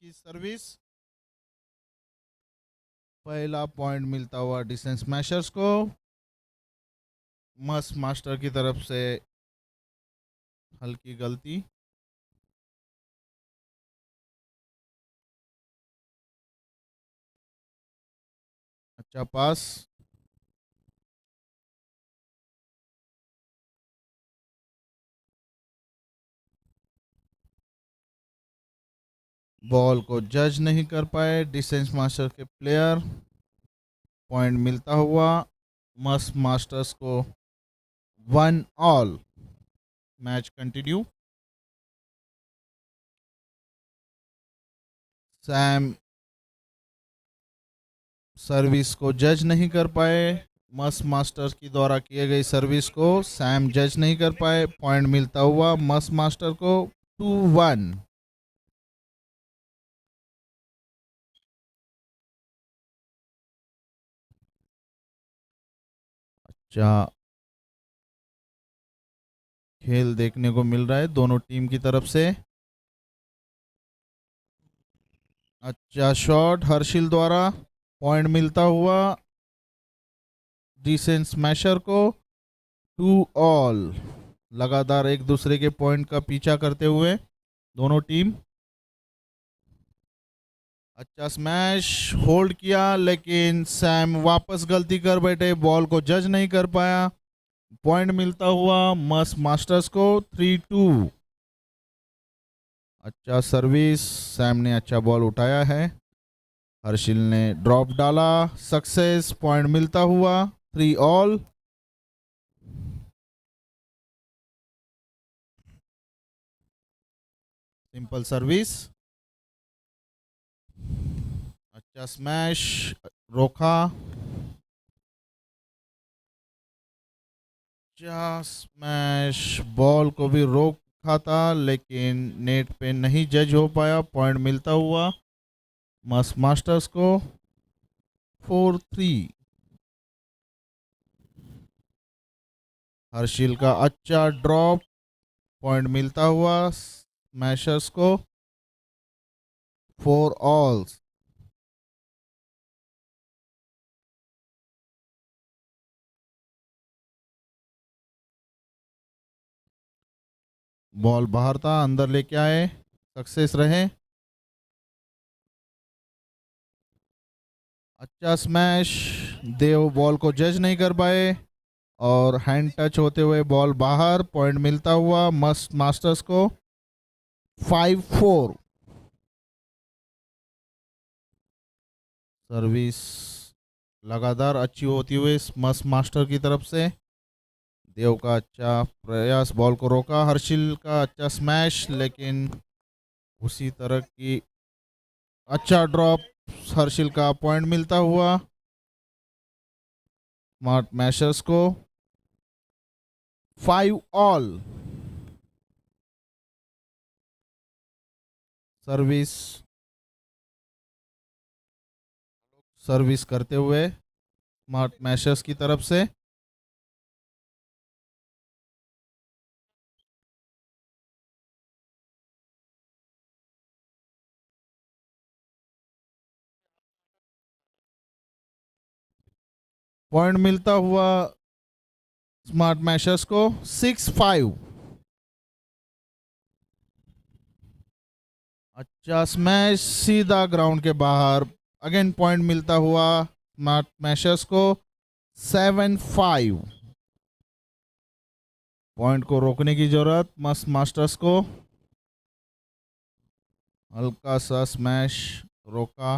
की सर्विस, पहला पॉइंट मिलता हुआ डिस्टेंस स्मैशर्स को। मस्ट मास्टर की तरफ से हल्की गलती। अच्छा पास। बॉल को जज नहीं कर पाए डिस्टेंस मास्टर के प्लेयर। पॉइंट मिलता हुआ मस्ट मास्टर्स को 1-all। Match continue. Sam service को जज नहीं कर पाए। मस्ट मास्टर की द्वारा किए गई सर्विस को सैम जज नहीं कर पाए। पॉइंट मिलता हुआ मस्ट मास्टर को 2-1। अच्छा खेल देखने को मिल रहा है दोनों टीम की तरफ से। अच्छा शॉट हर्षिल द्वारा। पॉइंट मिलता हुआ डिसेंट स्मैशर को 2-all। लगातार एक दूसरे के पॉइंट का पीछा करते हुए दोनों टीम। अच्छा स्मैश होल्ड किया लेकिन सैम वापस गलती कर बैठे, बॉल को जज नहीं कर पाया। पॉइंट मिलता हुआ मस्ट मास्टर्स को 3-2। अच्छा सर्विस, सैम ने अच्छा बॉल उठाया है। हर्षिल ने ड्रॉप डाला, सक्सेस। पॉइंट मिलता हुआ 3-all। Simple service. अच्छा स्मैश रोका। अच्छा स्मैश बॉल को भी रोका था लेकिन नेट पे नहीं जज हो पाया। पॉइंट मिलता हुआ मस्ट मास्टर्स को 4-3। हर्षिल का अच्छा ड्रॉप। पॉइंट मिलता हुआ स्मैशर्स को 4-all। बॉल बाहर था, अंदर लेके आए, सक्सेस रहे। अच्छा स्मैश, देव बॉल को जज नहीं कर पाए और हैंड टच होते हुए बॉल बाहर। पॉइंट मिलता हुआ मस्ट मास्टर्स को 5-4। सर्विस लगातार अच्छी होती हुई मस्ट मास्टर की तरफ से। देव का अच्छा प्रयास, बॉल को रोका। हर्षिल का अच्छा स्मैश लेकिन उसी तरह की अच्छा ड्रॉप। हर्षिल का पॉइंट मिलता हुआ स्मार्ट मैशर्स को 5-all। सर्विस सर्विस करते हुए स्मार्ट मैशर्स की तरफ से। पॉइंट मिलता हुआ स्मार्ट मैशर्स को 6-5। अच्छा स्मैश सीधा ग्राउंड के बाहर। अगेन पॉइंट मिलता हुआ स्मार्ट मैशर्स को 7-5। पॉइंट को रोकने की जरूरत मस्ट मास्टर्स को। हल्का सा स्मैश रोका,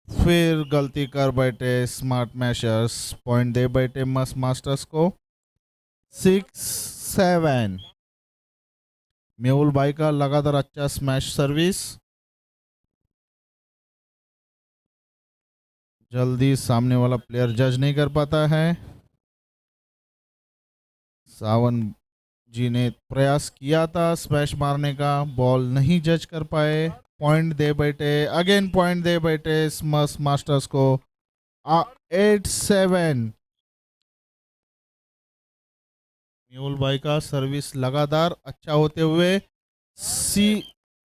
फिर गलती कर बैठे स्मार्ट मैशर्स। पॉइंट दे बैठे मस्ट मास्टर्स को 6-7। मेहुल भाई का लगातार अच्छा स्मैश सर्विस। जल्दी सामने वाला प्लेयर जज नहीं कर पाता है। सावन जी ने प्रयास किया था स्मैश मारने का, बॉल नहीं जज कर पाए। पॉइंट दे बैठे, अगेन पॉइंट दे बैठे मस्ट मास्टर्स को 8-7। मेहुल भाई का सर्विस लगातार अच्छा होते हुए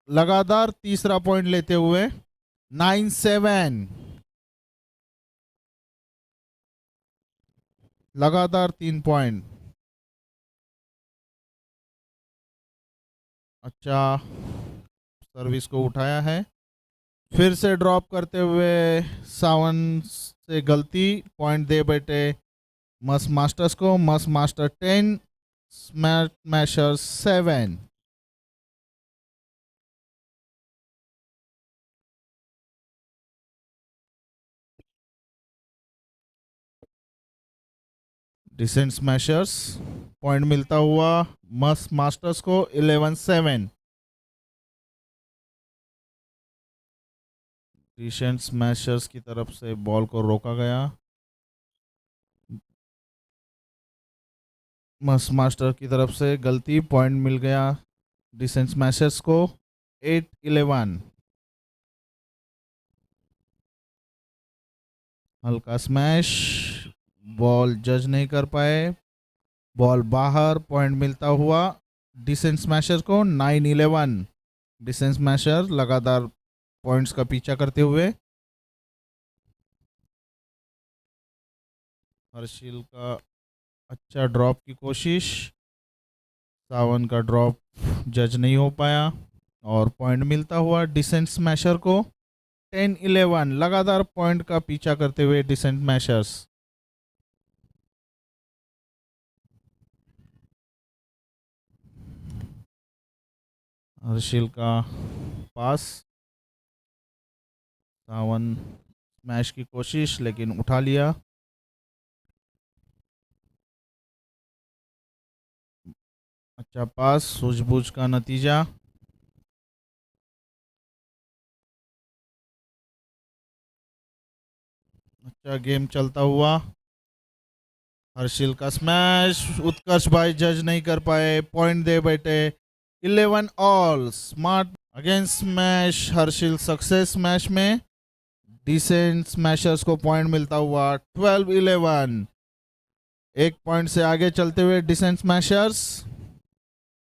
लगातार तीसरा पॉइंट लेते हुए 9-7, लगातार 3 पॉइंट। अच्छा सर्विस को उठाया है, फिर से ड्रॉप करते हुए सावन से गलती, पॉइंट दे बैठे मस मास्टर्स को। Must master 10, smasher 7। Decent smashers, point मिलता हुआ मस मास्टर्स को 11-7। डिसेंट स्मैशर्स की तरफ से बॉल को रोका गया। मस मास्टर की तरफ से गलती, पॉइंट मिल गया डिसेंट स्मैशर्स को 8-11। हल्का स्मैश, बॉल जज नहीं कर पाए, बॉल बाहर, पॉइंट मिलता हुआ डिसेंट स्मैशर को 9-11। डिसेंट स्मैशर लगातार पॉइंट्स का पीछा करते हुए। हर्षिल का अच्छा ड्रॉप की कोशिश, सावन का ड्रॉप जज नहीं हो पाया और पॉइंट मिलता हुआ डिसेंट स्मैशर को 10-11। लगातार पॉइंट का पीछा करते हुए डिसेंट स्मैशर्स। हर्षिल का पास, सावन स्मैश की कोशिश लेकिन उठा लिया। अच्छा पास, सूझबूझ का नतीजा। अच्छा गेम चलता हुआ, हर्षिल का स्मैश, उत्कर्ष भाई जज नहीं कर पाए, पॉइंट दे बैठे 11 all. Smart against smash, Harshil success smash में। डिसेंट स्मैशर्स को पॉइंट मिलता हुआ 12-11। एक पॉइंट से आगे चलते हुए डिसेंट स्मैशर्स।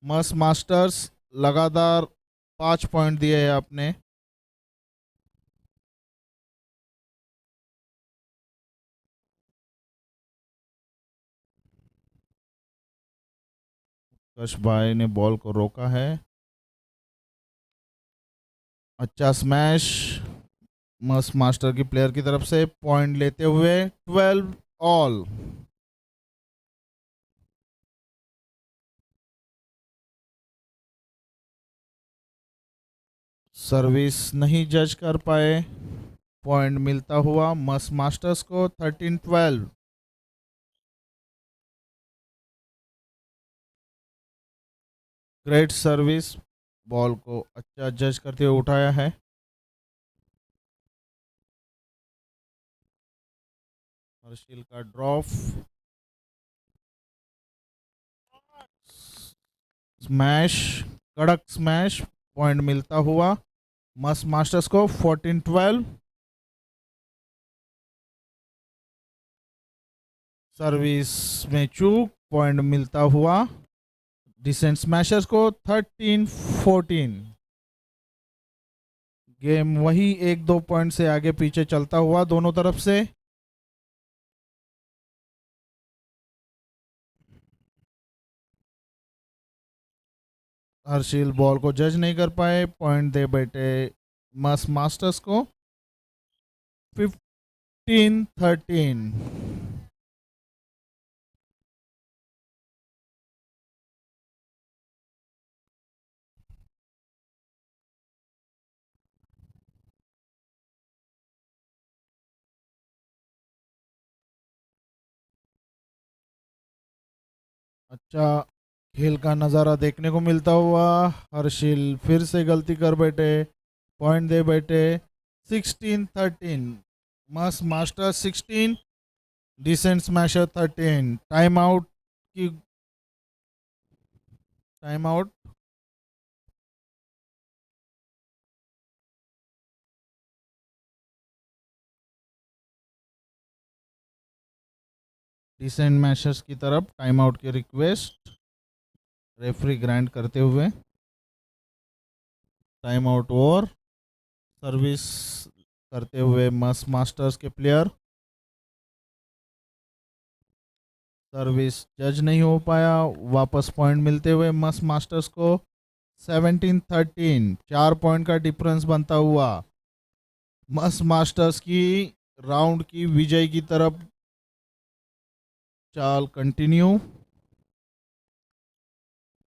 मस मास्टर्स लगातार 5 पॉइंट दिए हैं अपने। उत्कर्ष भाई ने बॉल को रोका है। अच्छा स्मैश, मस मास्टर की प्लेयर की तरफ से पॉइंट लेते हुए 12 ऑल। सर्विस नहीं जज कर पाए, पॉइंट मिलता हुआ मस मास्टर्स को 13-12। ग्रेट सर्विस, बॉल को अच्छा जज करते हुए उठाया है। हर्षिल का ड्रॉप, स्मैश, कड़क स्मैश, पॉइंट मिलता हुआ मस मास्टर्स को 14-12। सर्विस में चूक, पॉइंट मिलता हुआ डिसेंट स्मैशर्स को 13-14। गेम वही 1-2 पॉइंट से आगे पीछे चलता हुआ दोनों तरफ से। हर्षिल बॉल को जज नहीं कर पाए, पॉइंट दे बैठे मस मास्टर्स को 15-13। अच्छा खेल का नज़ारा देखने को मिलता हुआ, हर्षिल फिर से गलती कर बैठे, पॉइंट दे बैठे 16-13। Must master 16, decent smasher 13। Time out की, टाइम आउट। डिसेंट मैशर्स की तरफ टाइम आउट की रिक्वेस्ट रेफरी ग्रांट करते हुए। टाइम आउट और सर्विस करते हुए मस्ट मास्टर्स के प्लेयर। सर्विस जज नहीं हो पाया, वापस पॉइंट मिलते हुए मस्ट मास्टर्स को 17-13 4 पॉइंट का डिफरेंस बनता हुआ मस्ट मास्टर्स की राउंड की विजय की तरफ चाल कंटिन्यू।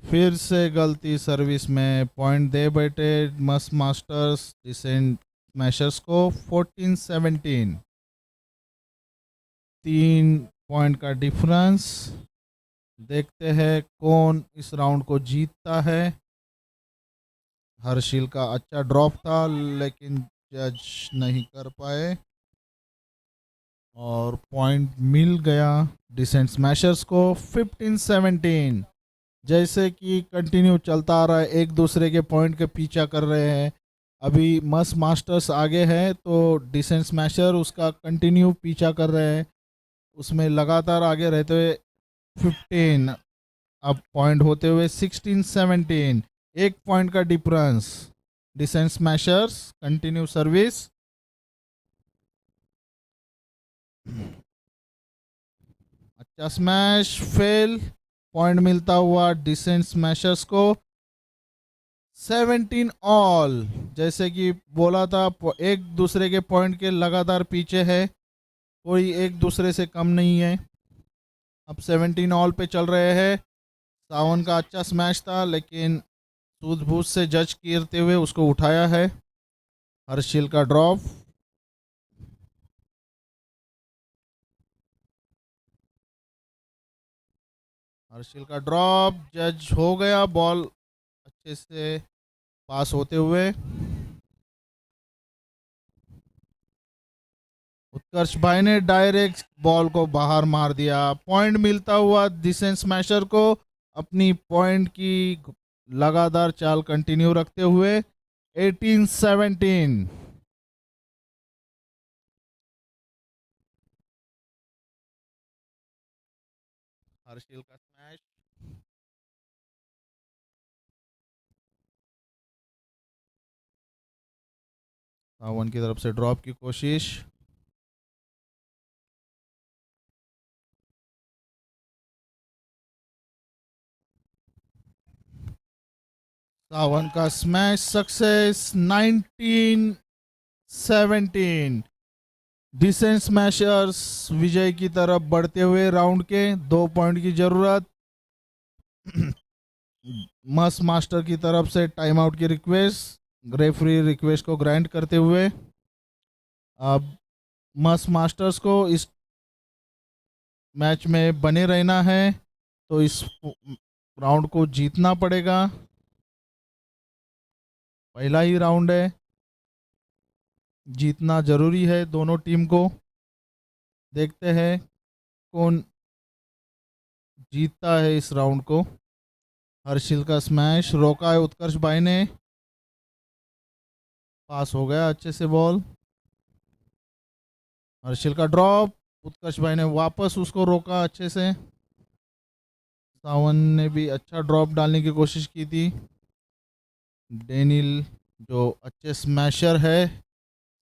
फिर से गलती सर्विस में पॉइंट दे बैठे मस्ट मास्टर्स डिसेंट स्मैशर्स को 14-17 3 पॉइंट का डिफरेंस। देखते हैं कौन इस राउंड को जीतता है। हर्षिल का अच्छा ड्रॉप था लेकिन जज नहीं कर पाए और पॉइंट मिल गया डिसेंट स्मैशर्स को 15-17। जैसे कि कंटिन्यू चलता आ रहा है, एक दूसरे के पॉइंट के पीछा कर रहे हैं। अभी मस्ट मास्टर्स आगे है तो डिसेंट स्मैशर उसका कंटिन्यू पीछा कर रहे हैं, उसमें लगातार आगे रहते हुए 15 अब पॉइंट होते हुए 16-17 1 पॉइंट का difference. Decent smashers continue service. अच्छा स्मैश फेल, पॉइंट मिलता हुआ डिसेंट स्मैशर्स को 17 ऑल। जैसे कि बोला था एक दूसरे के पॉइंट के लगातार पीछे है, कोई एक दूसरे से कम नहीं है। अब 17 ऑल पे चल रहे हैं। सावन का अच्छा स्मैश था लेकिन सूझबूझ से जज करते हुए उसको उठाया है। हर्षिल का ड्रॉप, हर्षिल का ड्रॉप जज हो गया, बॉल अच्छे से पास होते हुए। उत्कर्ष भाई ने डायरेक्ट बॉल को बाहर मार दिया। पॉइंट मिलता हुआ डिसेंट स्मैशर को अपनी पॉइंट की लगातार चाल कंटिन्यू रखते हुए 18-17। हर्षिल का स्मैश, सावन की तरफ से ड्रॉप की कोशिश। सावन का स्मैश सक्सेस 19-17। डिसेंट स्मैशर्स विजय की तरफ बढ़ते हुए राउंड के 2 पॉइंट की जरूरत। मस्ट मास्टर की तरफ से टाइम आउट की रिक्वेस्ट, रेफरी रिक्वेस्ट को ग्रांट करते हुए अब मस्ट मास्टर्स को इस मैच में बने रहना है तो इस राउंड को जीतना पड़ेगा। पहला ही राउंड है, जीतना जरूरी है दोनों टीम को। देखते हैं कौन जीतता है इस राउंड को। हर्षिल का स्मैश रोका है उत्कर्ष भाई ने, पास हो गया अच्छे से बॉल। हर्षिल का ड्रॉप, उत्कर्ष भाई ने वापस उसको रोका अच्छे से। सावन ने भी अच्छा ड्रॉप डालने की कोशिश की थी। डेनिल जो अच्छे स्मैशर है,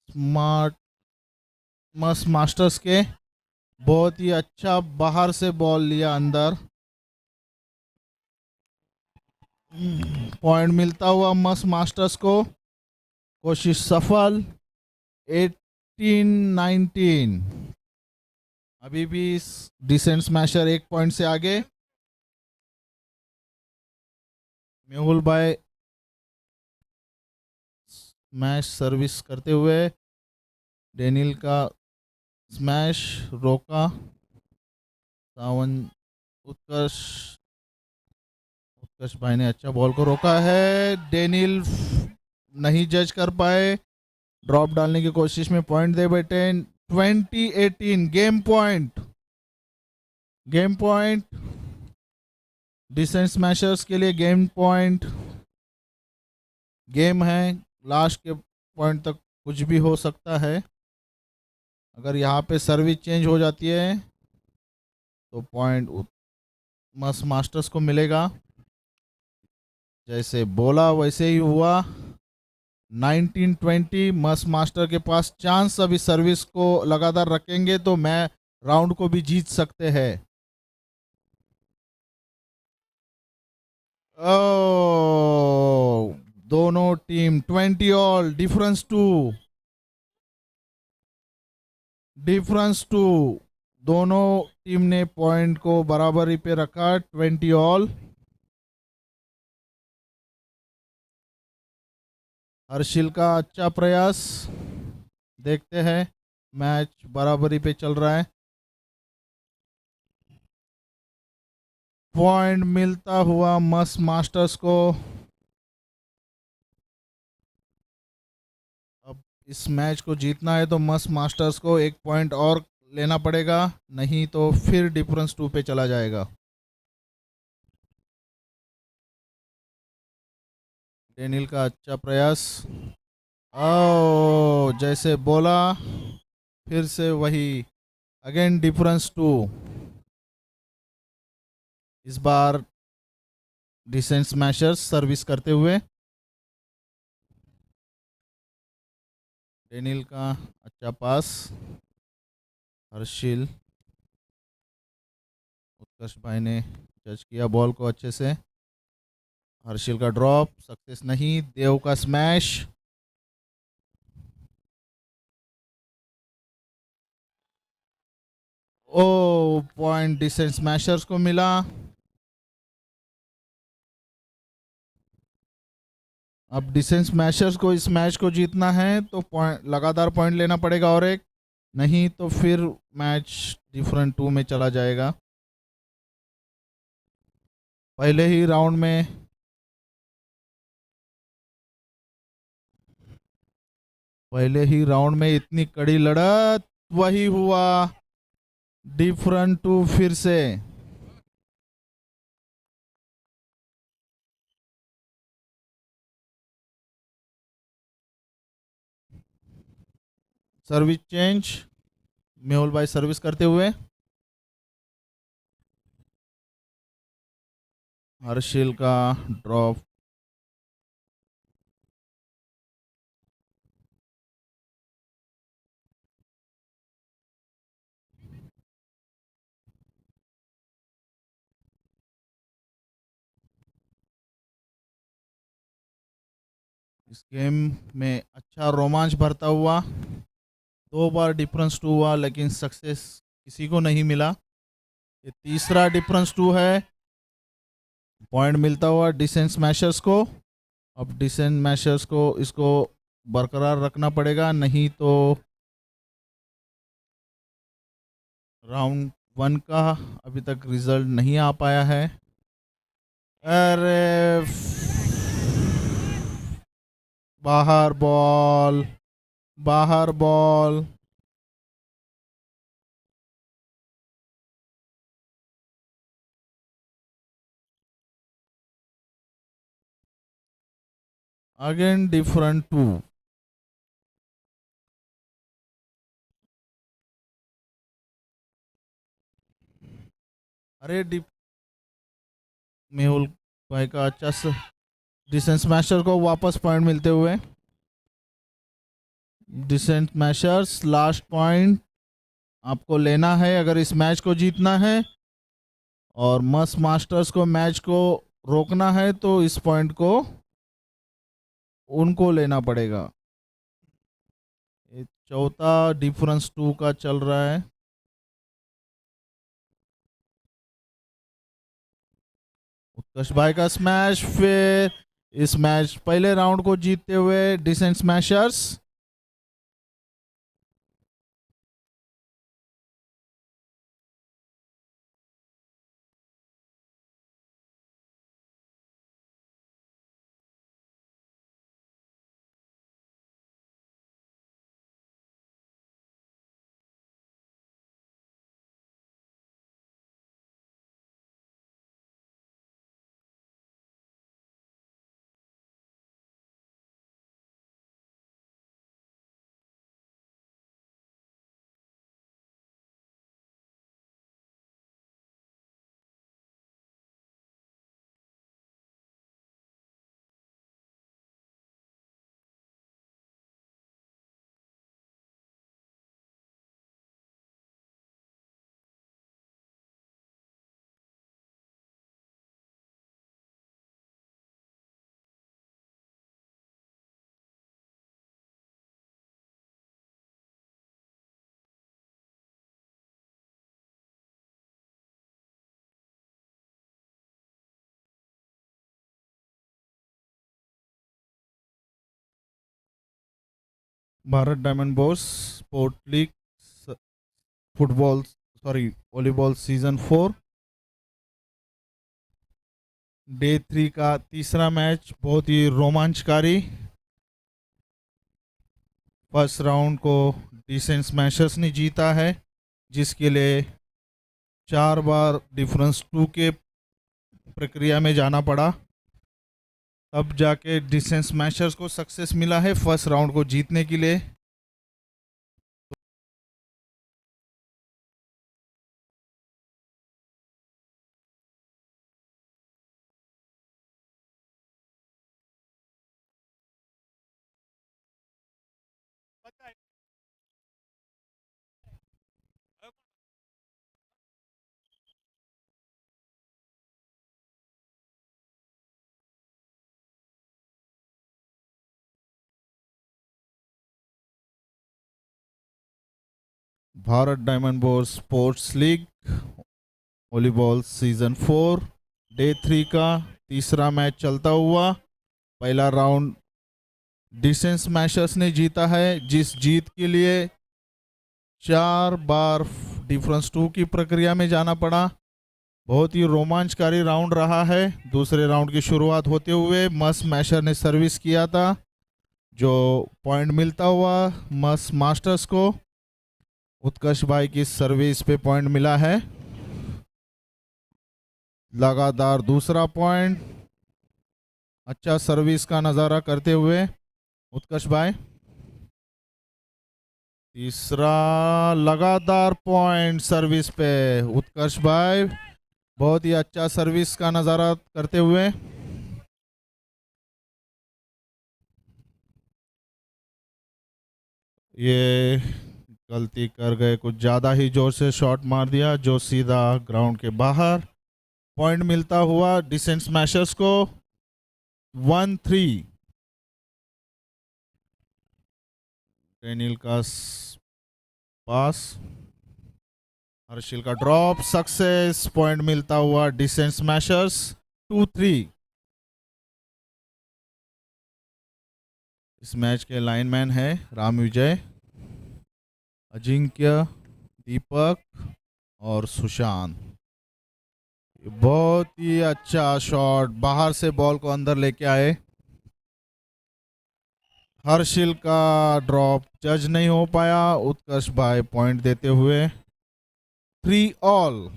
स्मार्ट मस्ट मास्टर्स के, बहुत ही अच्छा बाहर से बॉल लिया अंदर। पॉइंट मिलता हुआ मस्ट मास्टर्स को, कोशिश सफल 18-19। अभी भी डिसेंट स्मैशर 1 पॉइंट से आगे। मेहुल भाई स्मैश सर्विस करते हुए डेनिल का स्मैश रोका। सावन उत्कर्ष, उत्कर्ष भाई ने अच्छा बॉल को रोका है। डेनिल नहीं जज कर पाए, ड्रॉप डालने की कोशिश में पॉइंट दे बैठे। 20-18 game point, game point decent smashers के लिए। गेम पॉइंट, गेम है, लास्ट के पॉइंट तक कुछ भी हो सकता है। अगर यहाँ पे सर्विस चेंज हो जाती है तो पॉइंट मस्ट मास्टर्स को मिलेगा। जैसे बोला वैसे ही हुआ, 19-20 मस मास्टर के पास चांस, अभी सर्विस को लगातार रखेंगे तो मैं राउंड को भी जीत सकते हैं। ओ, दोनों टीम 20 ऑल, डिफरेंस टू दोनों टीम ने पॉइंट को बराबरी पे रखा, 20 ऑल। हर्षिल का अच्छा प्रयास, देखते हैं, मैच बराबरी पे चल रहा है। पॉइंट मिलता हुआ मस मास्टर्स को। अब इस मैच को जीतना है तो मस मास्टर्स को एक पॉइंट और लेना पड़ेगा, नहीं तो फिर डिफरेंस 2 पे चला जाएगा। डेनिल का अच्छा प्रयास। ओ, जैसे बोला फिर से वही, अगेन डिफरेंस 2। इस बार डिसेंट स्मैशर्स सर्विस करते हुए। डेनिल का अच्छा पास, हर्षिल, उत्कर्ष भाई ने जज किया बॉल को अच्छे से। हर्षिल का ड्रॉप सक्सेस नहीं, देव का स्मैश। ओ, पॉइंट डिसेंट स्मैशर्स को मिला। अब डिसेंट स्मैशर्स को इस मैच को जीतना है तो पॉइंट, लगातार पॉइंट लेना पड़ेगा और एक, नहीं तो फिर मैच डिफरेंट 2 में चला जाएगा। पहले ही राउंड में इतनी कड़ी लड़त, वही हुआ, डिफरेंट 2 फिर से। सर्विस चेंज, मेहुल भाई सर्विस करते हुए। हर्षिल का ड्रॉप, इस गेम में अच्छा रोमांच भरता हुआ। 2 बार डिफरेंस 2 हुआ लेकिन सक्सेस किसी को नहीं मिला। ये तीसरा डिफरेंस 2 है। पॉइंट मिलता हुआ डिसेंट स्मैशर्स को। अब डिसेंट स्मैशर्स को इसको बरकरार रखना पड़ेगा, नहीं तो राउंड 1 का अभी तक रिजल्ट नहीं आ पाया है। अरे, बाहर बॉल, बाहर बॉल। Again different 2। अरे, मेहुल भाई का अच्छा डिसेंट स्मैशर को वापस पॉइंट मिलते हुए। डिसेंट स्मैशर्स लास्ट पॉइंट आपको लेना है अगर इस मैच को जीतना है, और मस मास्टर्स को मैच को रोकना है तो इस पॉइंट को उनको लेना पड़ेगा। ये चौथा डिफरेंस 2 का चल रहा है। उत्कर्ष भाई का स्मैश, फिर इस मैच पहले राउंड को जीतते हुए decent smashers. Bharat diamond bourse sport league football volleyball season 4 day 3 का तीसरा मैच बहुत ही रोमांचकारी। फर्स्ट राउंड को डिसेंट स्मैशर्स ने जीता है, जिसके लिए 4 बार डिफरेंस 2 के प्रक्रिया में जाना पड़ा, तब जाके डिसेंट स्मैशर्स को सक्सेस मिला है फर्स्ट राउंड को जीतने के लिए। Bharat diamond bourse sports league volleyball season 4 day 3 का तीसरा मैच चलता हुआ। पहला राउंड डिसेंट स्मैशर्स ने जीता है, जिस जीत के लिए 4 बार डिफरेंस 2 की प्रक्रिया में जाना पड़ा। बहुत ही रोमांचकारी राउंड रहा है। दूसरे राउंड की शुरुआत होते हुए मस स्मैशर ने सर्विस किया था, जो पॉइंट मिलता हुआ मस मास्टर्स को उत्कर्ष भाई की सर्विस पे पॉइंट मिला है। लगातार दूसरा पॉइंट, अच्छा सर्विस का नज़ारा करते हुए उत्कर्ष भाई। तीसरा लगातार पॉइंट सर्विस पे उत्कर्ष भाई, बहुत ही अच्छा सर्विस का नज़ारा करते हुए। ये गलती कर गए, कुछ ज़्यादा ही जोर से शॉट मार दिया, जो सीधा ग्राउंड के बाहर। पॉइंट मिलता हुआ डिसेंट स्मैशर्स को 1-3। डेनियल का पास, हर्षिल का ड्रॉप सक्सेस। पॉइंट मिलता हुआ डिसेंट स्मैशर्स 2-3। इस मैच के लाइनमैन है राम विजय, अजिंक्य, दीपक और सुशांत। बहुत ही अच्छा शॉट, बाहर से बॉल को अंदर लेके आए। हर्षिल का ड्रॉप जज नहीं हो पाया, उत्कर्ष भाई पॉइंट देते हुए 3-all।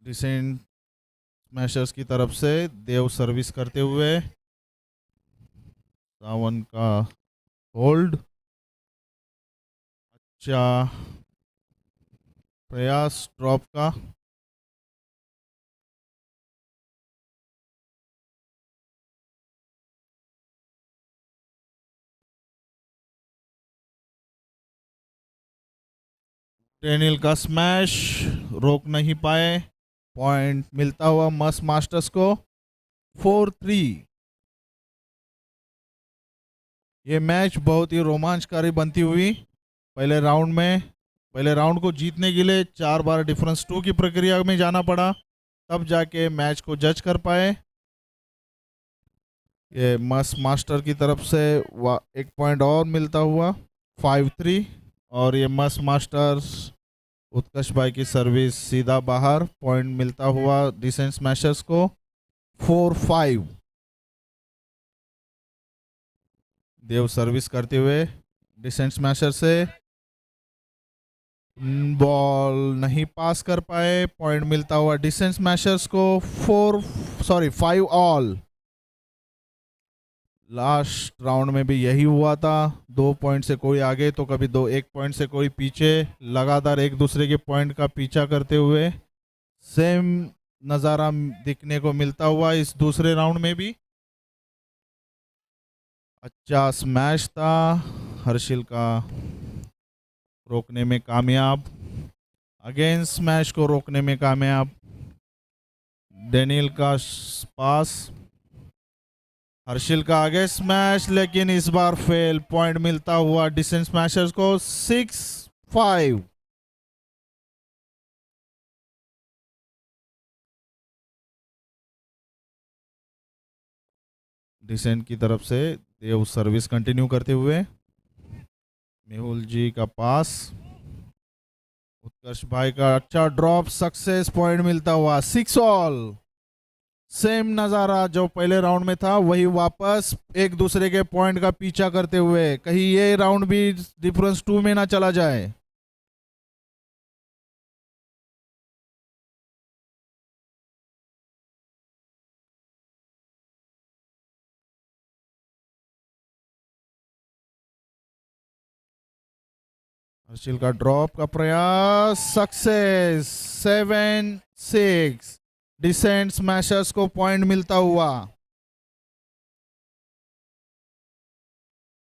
डिसेंट स्मैशर्स की तरफ से देव सर्विस करते हुए, सावन का होल्ड, अच्छा प्रयास ड्रॉप का। डेनियल का स्मैश रोक नहीं पाए, पॉइंट मिलता हुआ मस मास्टर्स को 4-3। ये मैच बहुत ही रोमांचकारी बनती हुई। पहले राउंड को जीतने के लिए 4 बार डिफरेंस 2 की प्रक्रिया में जाना पड़ा, तब जाके मैच को जज कर पाए। ये मस मास्टर की तरफ से एक पॉइंट और मिलता हुआ 5-3। और ये मस मास्टर्स उत्कर्ष भाई की सर्विस सीधा बाहर, पॉइंट मिलता हुआ डिसेंट स्मैशर्स को 4-5। देव सर्विस करते हुए डिसेंट स्मैशर से बॉल नहीं पास कर पाए, पॉइंट मिलता हुआ डिसेंट स्मैशर्स को 5-all। लास्ट राउंड में भी यही हुआ था, 2 पॉइंट से कोई आगे तो कभी 1 पॉइंट से कोई पीछे, लगातार एक दूसरे के पॉइंट का पीछा करते हुए सेम नज़ारा दिखने को मिलता हुआ इस दूसरे राउंड में भी। अच्छा स्मैश था, हर्षिल का रोकने में कामयाब, अगेन स्मैश को रोकने में कामयाब। डेनियल का पास, हर्षिल का आगे स्मैश, लेकिन इस बार फेल, पॉइंट मिलता हुआ डिसेंट स्मैशर्स को 6-5। डिसेंट की तरफ से देव सर्विस कंटिन्यू करते हुए मेहुल जी का पास, उत्कर्ष भाई का अच्छा ड्रॉप, सक्सेस पॉइंट मिलता हुआ 6 ऑल। सेम नजारा जो पहले राउंड में था वही वापस एक दूसरे के पॉइंट का पीछा करते हुए, कहीं ये राउंड भी डिफरेंस 2 में ना चला जाए। हर्षिल का ड्रॉप का प्रयास, सक्सेस 7-6। डिसेंट स्मैशर्स को पॉइंट मिलता हुआ।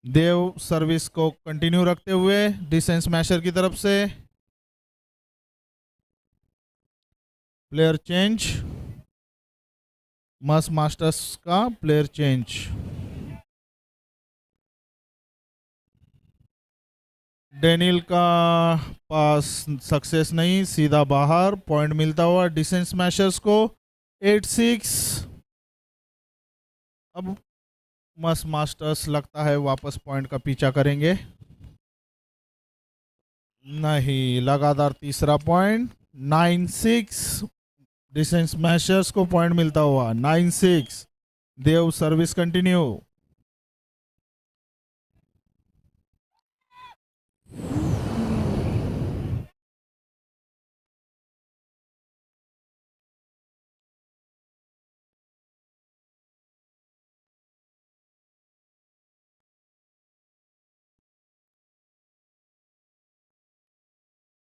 देव सर्विस को कंटिन्यू रखते हुए डिसेंट स्मैशर की तरफ से प्लेयर चेंज, मस्ट मास्टर्स का प्लेयर चेंज। डेनियल का पास सक्सेस नहीं, सीधा बाहर, पॉइंट मिलता हुआ डिसेंट स्मैशर्स को 8-6। अब मस्ट मास्टर्स लगता है वापस पॉइंट का पीछा करेंगे, नहीं, लगातार तीसरा पॉइंट 9-6। डिसेंट स्मैशर्स को पॉइंट मिलता हुआ 9-6। Dev service continue.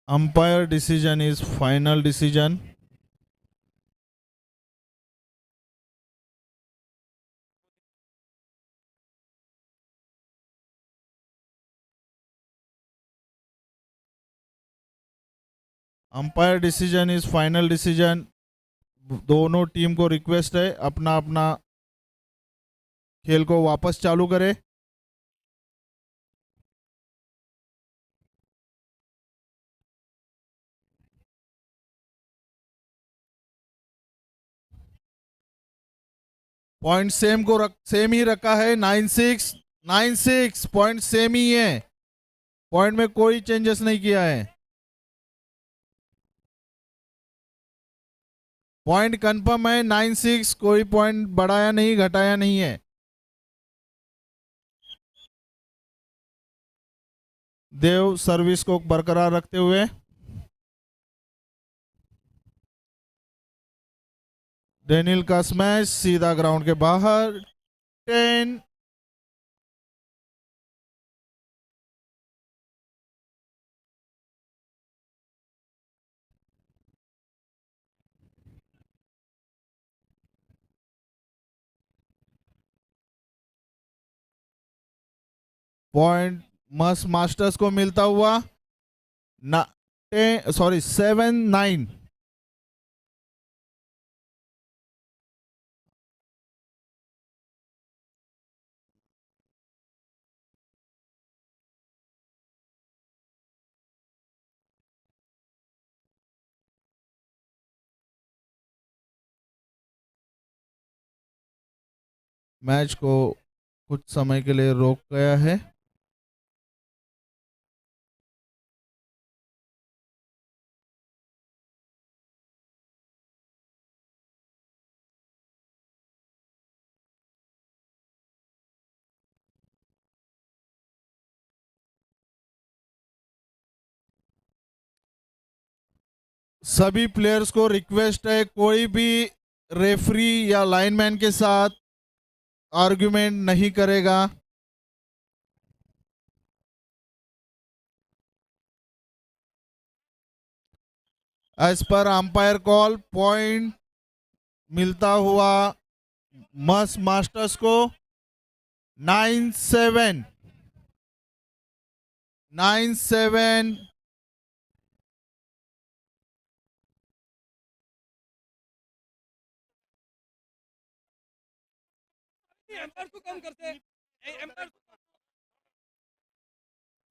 Umpire decision is final decision. Umpire decision is final decision. दोनों टीम को रिक्वेस्ट है अपना अपना खेल को वापस चालू करे। पॉइंट सेम ही रखा है, 9-6। 9-6 पॉइंट सेम ही है, पॉइंट में कोई चेंजेस नहीं किया है। पॉइंट कंफर्म है 9-6, कोई पॉइंट बढ़ाया नहीं घटाया नहीं है। देव सर्विस को बरकरार रखते हुए डेनियल का स्मैश सीधा ग्राउंड के बाहर 10। पॉइंट मस्ट मास्टर्स को मिलता हुआ 7-9। मैच को कुछ समय के लिए रोक गया है। सभी प्लेयर्स को रिक्वेस्ट है, कोई भी रेफरी या लाइनमैन के साथ आर्गुमेंट नहीं करेगा। As per umpire call point मिलता हुआ मस्ट मास्टर्स को 9-7। 9-7।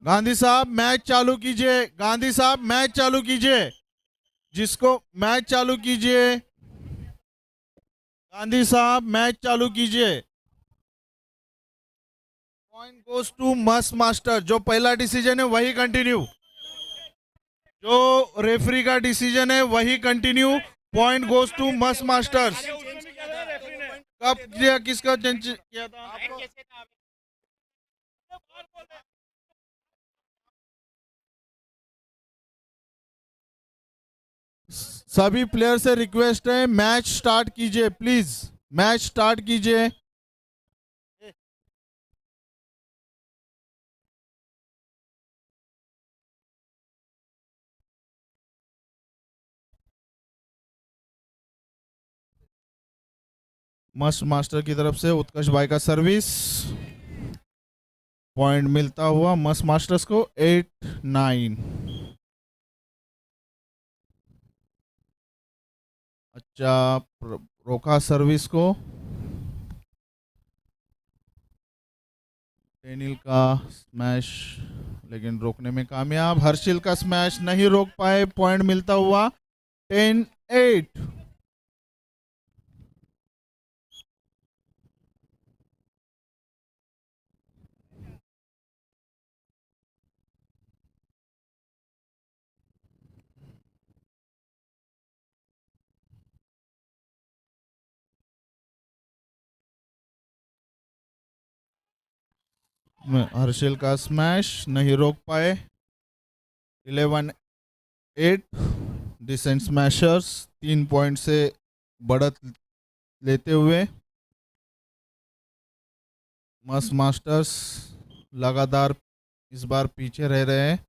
गांधी साहब मैच चालू कीजिए, गांधी साहब मैच चालू कीजिए, जिसको मैच चालू कीजिए, गांधी साहब मैच चालू कीजिए। Point goes to must master. जो पहला डिसीजन है वही कंटिन्यू, जो रेफरी का डिसीजन है वही continue. Point goes to must masters. कब किया, किसका चेंज किया था? सभी प्लेयर से रिक्वेस्ट है, मैच स्टार्ट कीजिए प्लीज, मैच स्टार्ट कीजिए। मस्ट मास्टर की तरफ से उत्कर्ष भाई का सर्विस, पॉइंट मिलता हुआ मस्ट मास्टर्स को 8-9। अच्छा, रोका सर्विस को। डेनियल का स्मैश लेकिन रोकने में कामयाब। हर्षिल का स्मैश नहीं रोक पाए, पॉइंट मिलता हुआ 10-8। हर्षिल का स्मैश नहीं रोक पाए, 11-8। डिसेंट स्मैशर्स 3 पॉइंट से बढ़त लेते हुए मस्ट मास्टर्स लगातार इस बार पीछे रह रहे हैं।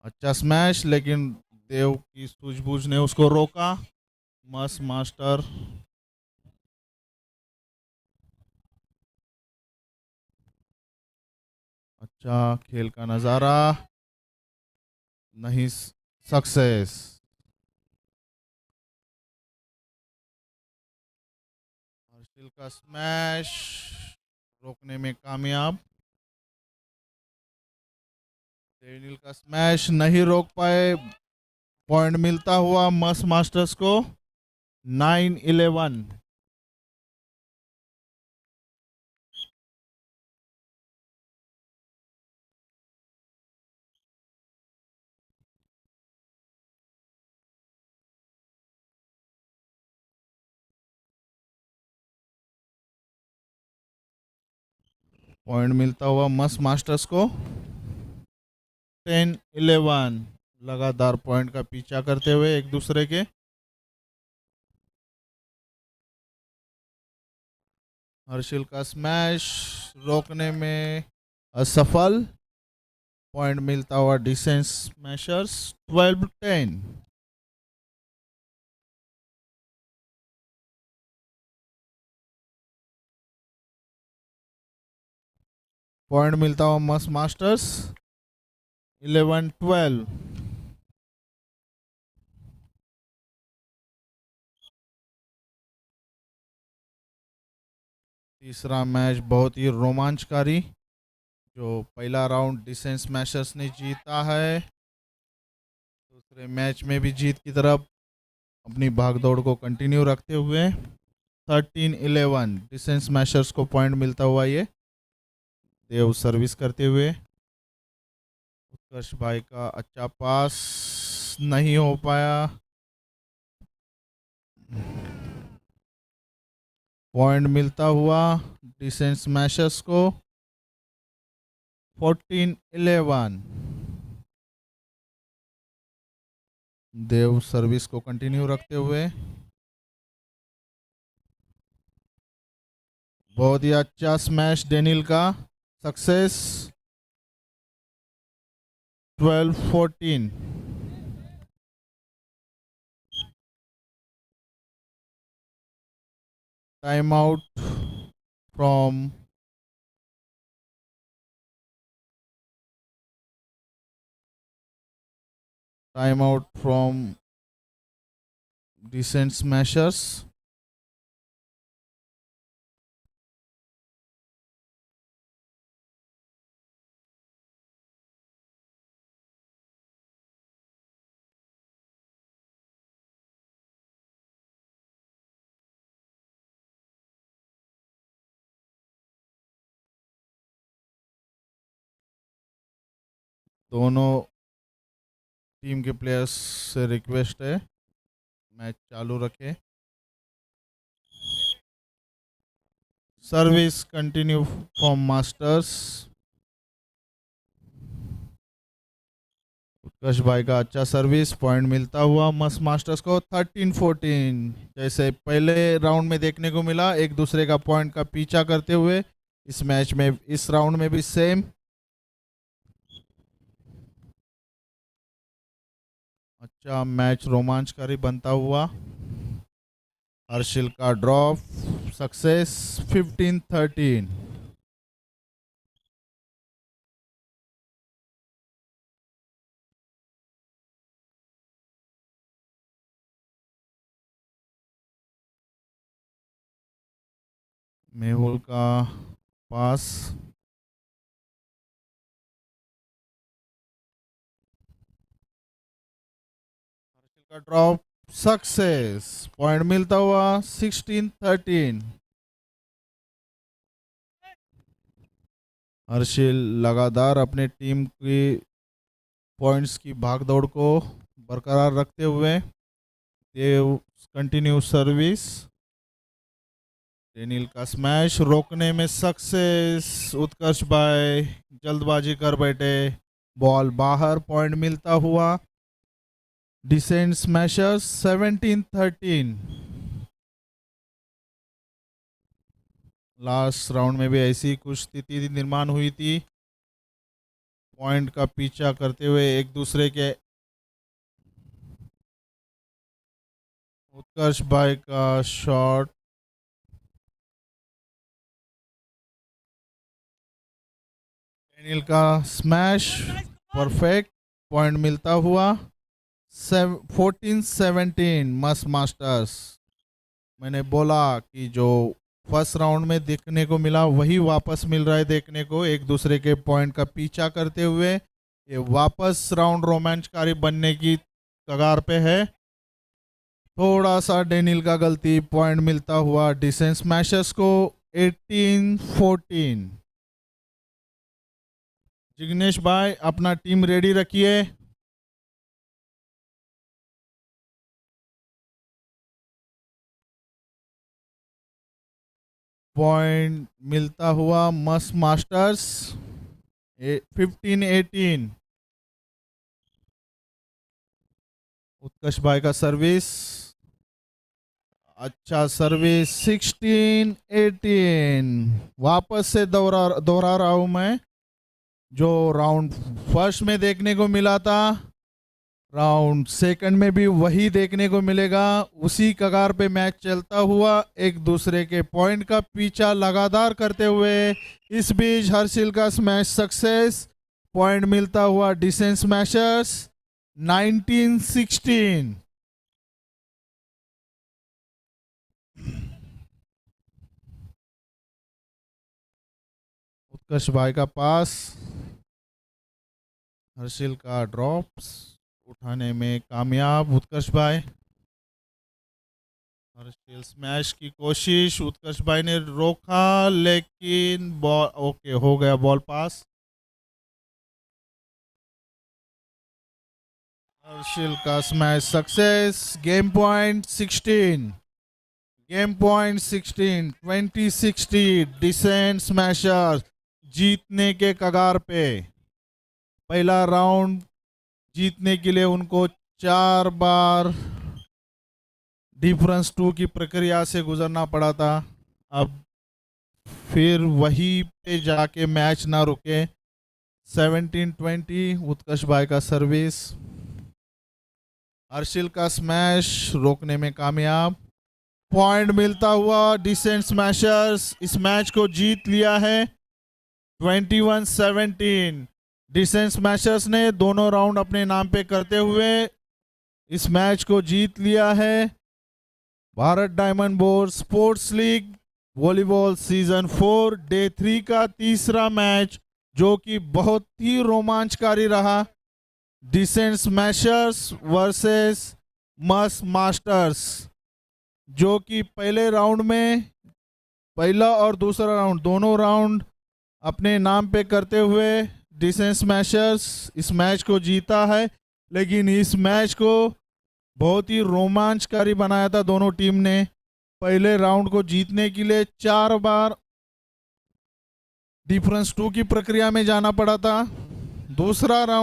अच्छा स्मैश, लेकिन देव की सूझबूझ ने उसको रोका। मस्ट मास्टर अच्छा खेल का नजारा नहीं, सक्सेस। हर्षिल का स्मैश रोकने में कामयाब। डेनियल का स्मैश नहीं रोक पाए, पॉइंट मिलता हुआ मस्ट मास्टर्स को 9-11। पॉइंट मिलता हुआ मस्ट मास्टर्स को 10-11। लगातार पॉइंट का पीछा करते हुए एक दूसरे के। हर्षिल का स्मैश रोकने में असफल, पॉइंट मिलता हुआ डिसेंस स्मैशर्स 12-10। पॉइंट मिलता हुआ मस्ट मास्टर्स 11-12। तीसरा मैच बहुत ही रोमांचकारी, जो पहला राउंड डिसेंस स्मैशर्स ने जीता है, दूसरे मैच में भी जीत की तरफ अपनी भागदौड़ को कंटिन्यू रखते हुए 13-11 डिसेंस स्मैशर्स को पॉइंट मिलता हुआ ये देव सर्विस करते हुए। उत्कर्ष भाई का अच्छा पास नहीं हो पाया, पॉइंट मिलता हुआ डिसेंट स्मैशर्स को 14-11। देव सर्विस को कंटिन्यू रखते हुए बहुत ही अच्छा स्मैश डेनियल का, success 12-14। Time out from decent smashers. दोनों टीम के प्लेयर्स से रिक्वेस्ट है मैच चालू रखें। Service continue from masters. Utkarsh भाई का अच्छा सर्विस, पॉइंट मिलता हुआ मस्त मास्टर्स को 13-14। जैसे पहले राउंड में देखने को मिला, एक दूसरे का पॉइंट का पीछा करते हुए इस मैच में, इस राउंड में भी सेम। अच्छा मैच रोमांचकारी बनता हुआ। हर्षिल का ड्रॉप सक्सेस 15-13। मेहुल का पास, हर्षिल का ड्रॉप सक्सेस, पॉइंट मिलता हुआ 16-13। हर्षिल लगातार अपने टीम की पॉइंट्स की भागदौड़ को बरकरार रखते हुए देव कंटिन्यू सर्विस। डेनियल का स्मैश रोकने में सक्सेस। उत्कर्ष भाई जल्दबाजी कर बैठे, बॉल बाहर, पॉइंट मिलता हुआ। Decent smashers 17-13। लास्ट राउंड में भी ऐसी कुछ स्थिति निर्माण हुई थी, पॉइंट का पीछा करते हुए एक दूसरे के। उत्कर्ष भाई का शॉट, डेनियल का स्मैश परफेक्ट, पॉइंट मिलता हुआ 14-17 मस्त मास्टर्स। मैंने बोला कि जो फर्स्ट राउंड में देखने को मिला वही वापस मिल रहा है देखने को, एक दूसरे के पॉइंट का पीछा करते हुए ये वापस राउंड रोमांचकारी बनने की कगार पे है। थोड़ा सा डेनियल का गलती, पॉइंट मिलता हुआ डिसेंट स्मैशर्स को 18-14। जिग्नेश भाई अपना टीम रेडी रखिए। पॉइंट मिलता हुआ मस्त मास्टर्स 15-18। उत्कर्ष भाई का सर्विस, अच्छा सर्विस 16-18। वापस से दोहरा रहा हूं मैं, जो राउंड फर्स्ट में देखने को मिला था राउंड सेकंड में भी वही देखने को मिलेगा। उसी कगार पे मैच चलता हुआ एक दूसरे के पॉइंट का पीछा लगातार करते हुए इस बीच हर्षिल का स्मैश सक्सेस, पॉइंट मिलता हुआ डिसेंट स्मैशर्स 19-16। उत्कर्ष भाई का पास, हर्षिल का ड्रॉप्स उठाने में कामयाब उत्कर्ष भाई। हर्षिल स्मैश की कोशिश, उत्कर्ष भाई ने रोका लेकिन बॉल ओके हो गया, बॉल पास। हर्षिल का smash success, game point 16। Game point 16, 20-60। Decent smasher जीतने के कगार पे। पहला राउंड जीतने के लिए उनको 4 बार डिफरेंस 2 की प्रक्रिया से गुजरना पड़ा था। अब फिर वही पे जाके मैच ना रुके। 17-20 उत्कर्ष भाई का सर्विस, हर्षिल का स्मैश रोकने में कामयाब, पॉइंट मिलता हुआ डिसेंट स्मैशर्स इस मैच को जीत लिया है 21-17। डिसेंट स्मैशर्स ने दोनों राउंड अपने नाम पे करते हुए इस मैच को जीत लिया है। Bharat diamond board sports league volleyball season 4 day 3 का तीसरा मैच, जो कि बहुत ही रोमांचकारी रहा। डिसेंट स्मैशर्स वर्सेस मस्त मास्टर्स, जो कि पहले राउंड में, पहला और दूसरा राउंड दोनों राउंड अपने नाम पे करते हुए डिसेंट स्मैशर्स इस मैच को जीता है, लेकिन इस मैच को बहुत ही रोमांचकारी बनाया था दोनों टीम ने। पहले राउंड को जीतने के लिए 4 बार डिफरेंस 2 की प्रक्रिया में जाना पड़ा था। दूसरा राउंड